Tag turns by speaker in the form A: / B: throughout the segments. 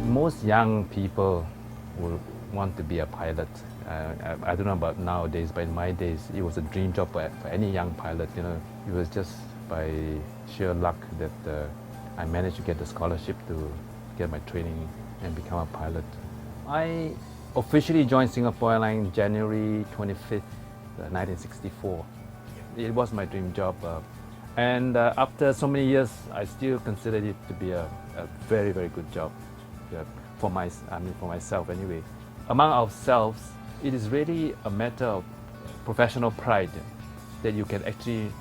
A: Most young people will want to be a pilot. I don't know about nowadays, but in my days, it was a dream job for any young pilot. You know, it was just by sheer luck that I managed to get the scholarship to get my training and become a pilot. I officially joined Singapore Airlines January 25th, 1964. It was my dream job. And after so many years, I still consider it to be a very, very good job for myself anyway. Among ourselves, it is really a matter of professional pride that you can actually,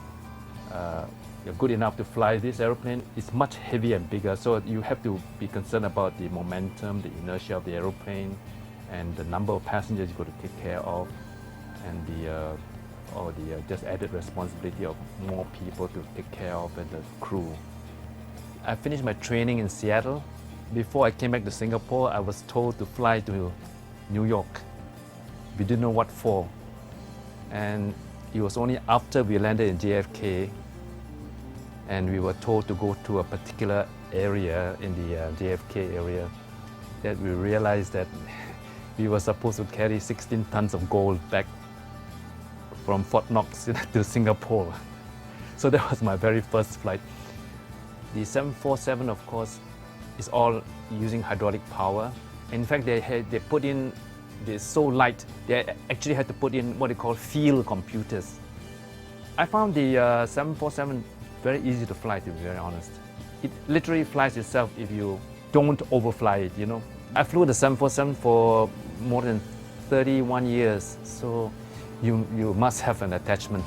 A: you're good enough to fly this aeroplane. It's much heavier and bigger, so you have to be concerned about the momentum, the inertia of the aeroplane, and the number of passengers you've got to take care of, and the just added responsibility of more people to take care of and the crew. I finished my training in Seattle. Before I came back to Singapore, I was told to fly to New York. We didn't know what for. And it was only after we landed in JFK and we were told to go to a particular area in the JFK area that we realized that we were supposed to carry 16 tons of gold back from Fort Knox to Singapore. So that was my very first flight. The 747, of course, is all using hydraulic power. In fact, they're so light, they actually had to put in what they call field computers. I found the 747 very easy to fly, to be very honest. It literally flies itself if you don't overfly it, you know. I flew the 747 for more than 31 years, so you must have an attachment.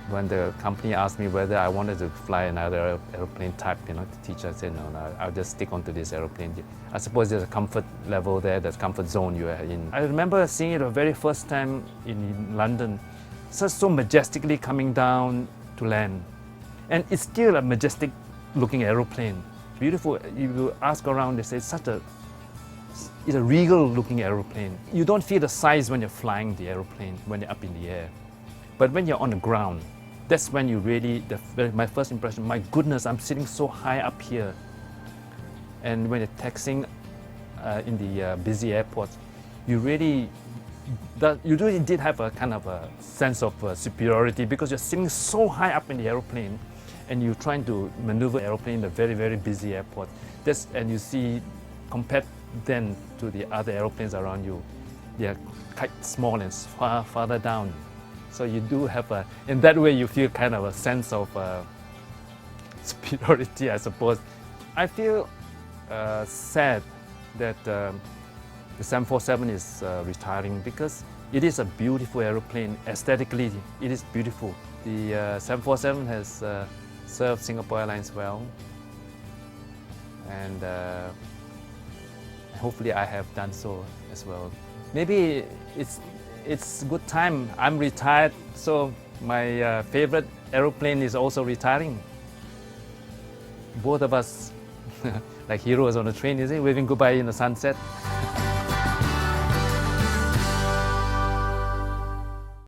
A: When the company asked me whether I wanted to fly another airplane type, you know, to teach, I said, no, I'll just stick onto this airplane. I suppose there's a comfort level there, there's comfort zone you are in. I remember seeing it the very first time in London, so majestically coming down to land. And it's still a majestic looking aeroplane. Beautiful. If you ask around, they say it's a regal looking aeroplane. You don't feel the size when you're flying the aeroplane, when you're up in the air. But when you're on the ground, that's when you really, my first impression, my goodness, I'm sitting so high up here. And when you're taxiing in the busy airports, you really did have a kind of a sense of superiority because you're sitting so high up in the aeroplane and you're trying to maneuver aeroplane in a very, very busy airport. And you see, compared then to the other aeroplanes around you, they're quite small and farther down. So you do have in that way you feel kind of a sense of superiority, I suppose. I feel sad that the 747 is retiring because it is a beautiful aeroplane. Aesthetically, it is beautiful. The 747 has served Singapore Airlines well, and hopefully I have done so as well. Maybe it's good time. I'm retired, so my favorite aeroplane is also retiring. Both of us, like heroes on a train, is it? Waving goodbye in the sunset.